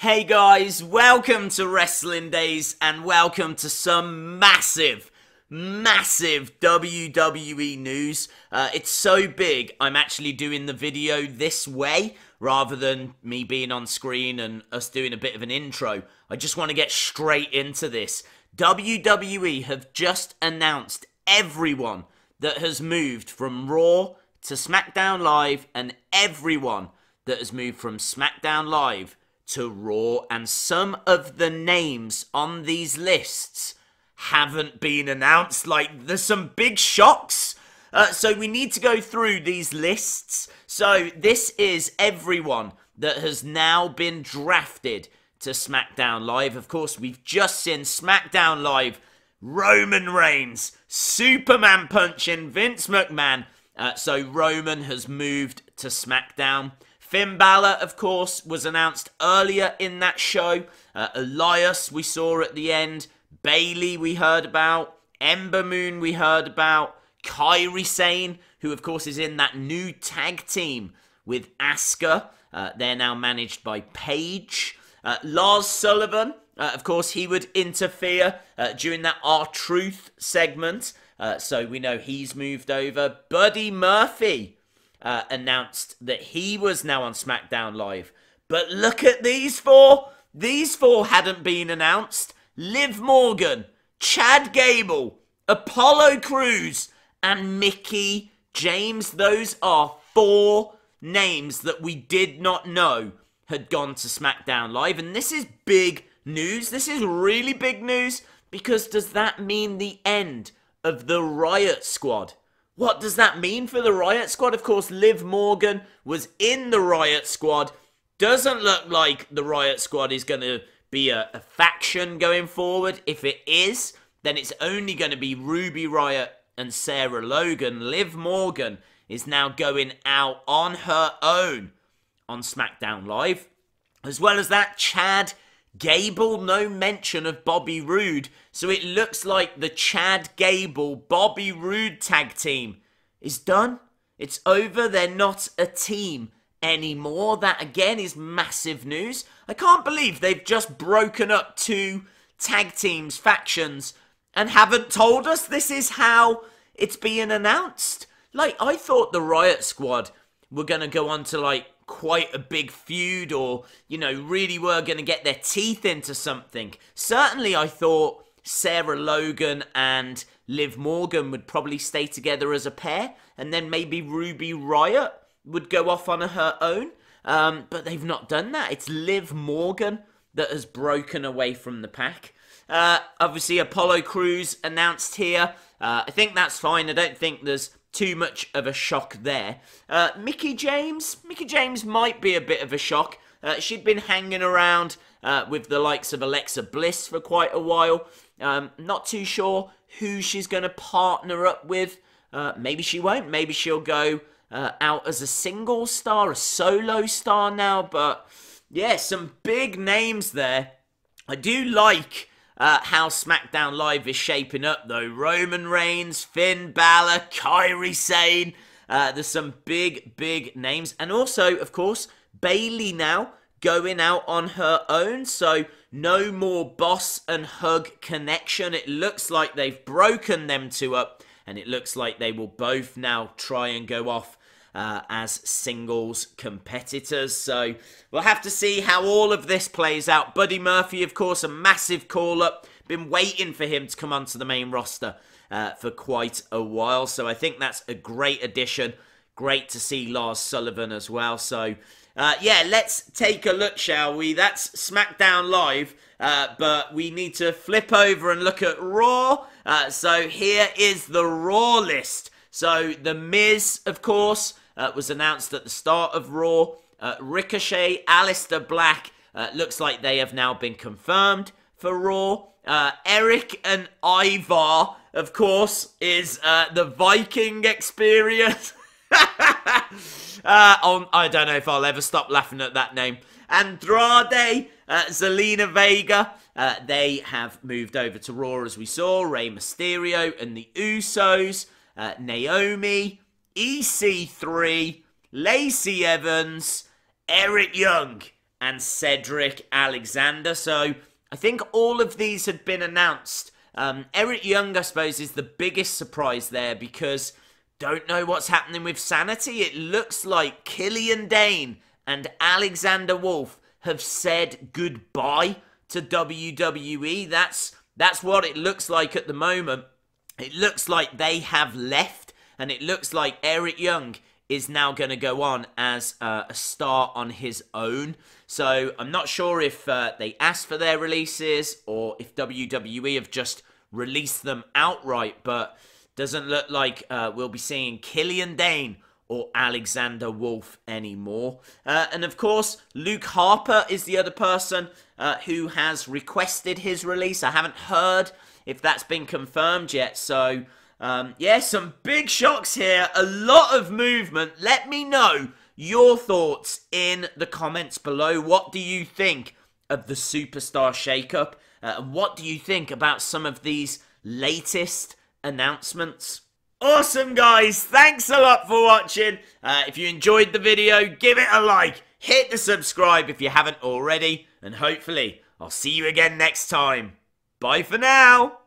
Hey guys, welcome to Wrestling Days and welcome to some massive WWE news. It's so big, I'm actually doing the video this way rather than me being on screen and us doing a bit of an intro. I just want to get straight into this. WWE have just announced everyone that has moved from Raw to SmackDown Live and everyone that has moved from SmackDown Live to Raw, and some of the names on these lists haven't been announced. Like, there's some big shocks. So we need to go through these lists. So this is everyone that has now been drafted to SmackDown Live. Of course, we've just seen SmackDown Live Roman Reigns Superman punching Vince McMahon. So Roman has moved to SmackDown. Finn Balor, of course, was announced earlier in that show. Elias we saw at the end. Bayley we heard about. Ember Moon we heard about. Kairi Sane, who of course is in that new tag team with Asuka. They're now managed by Paige. Lars Sullivan, of course, he would interfere during that R-Truth segment. So we know he's moved over. Buddy Murphy announced that he was now on SmackDown Live. But look at these four. These four hadn't been announced. Liv Morgan, Chad Gable, Apollo Crews, and Mickie James. Those are four names that we did not know had gone to SmackDown Live. And this is big news. This is really big news, because does that mean the end of the Riott Squad? What does that mean for the Riott Squad? Of course, Liv Morgan was in the Riott Squad. Doesn't look like the Riott Squad is going to be a faction going forward. If it is, then it's only going to be Ruby Riott and Sarah Logan. Liv Morgan is now going out on her own on SmackDown Live. As well as that, Chad Gable, no mention of Bobby Roode. So it looks like the Chad Gable Bobby Roode tag team is done. It's over. They're not a team anymore. That again is massive news. I can't believe they've just broken up two tag teams, factions, and haven't told us this is how it's being announced. Like, I thought the Riott Squad were going to go on to, like, quite a big feud, or, you know, really were going to get their teeth into something. Certainly, I thought Sarah Logan and Liv Morgan would probably stay together as a pair, and then maybe Ruby Riott would go off on her own. But they've not done that. It's Liv Morgan that has broken away from the pack. Obviously, Apollo Crews announced here. I think that's fine. I don't think there's too much of a shock there. Mickie James might be a bit of a shock. She'd been hanging around with the likes of Alexa Bliss for quite a while. Not too sure who she's going to partner up with. Maybe she won't. Maybe she'll go out as a single star, a solo star now. But yeah, some big names there. I do like how SmackDown Live is shaping up, though. Roman Reigns, Finn Balor, Kairi Sane. There's some big names. And also, of course, Bayley now going out on her own. So no more Boss and Hug connection. It looks like they've broken them two up. And it looks like they will both now try and go off as singles competitors. So we'll have to see how all of this plays out. Buddy Murphy, of course, a massive call-up. Been waiting for him to come onto the main roster for quite a while. So I think that's a great addition. Great to see Lars Sullivan as well. So yeah, let's take a look, shall we? That's SmackDown Live. But we need to flip over and look at Raw. So here is the Raw list. So The Miz, of course, was announced at the start of Raw. Ricochet, Aleister Black, looks like they have now been confirmed for Raw. Eric and Ivar, of course, is the Viking Experience. I don't know if I'll ever stop laughing at that name. Andrade, Zelina Vega, they have moved over to Raw, as we saw. Rey Mysterio and the Usos. Naomi, EC3, Lacey Evens, Eric Young, and Cedric Alexander. So I think all of these had been announced. Eric Young, I suppose, is the biggest surprise there because don't know what's happening with Sanity. It looks like Killian Dain and Alexander Wolfe have said goodbye to WWE. That's what it looks like at the moment. It looks like they have left, and it looks like Eric Young is now going to go on as a star on his own. So I'm not sure if they asked for their releases or if WWE have just released them outright, but doesn't look like we'll be seeing Killian Dain or Alexander Wolfe anymore. And of course, Luke Harper is the other person who has requested his release. I haven't heard if that's been confirmed yet. So, yeah, some big shocks here. A lot of movement. Let me know your thoughts in the comments below. What do you think of the Superstar shakeup? And what do you think about some of these latest announcements? Awesome, guys. Thanks a lot for watching. If you enjoyed the video, give it a like. Hit the subscribe if you haven't already. And hopefully, I'll see you again next time. Bye for now.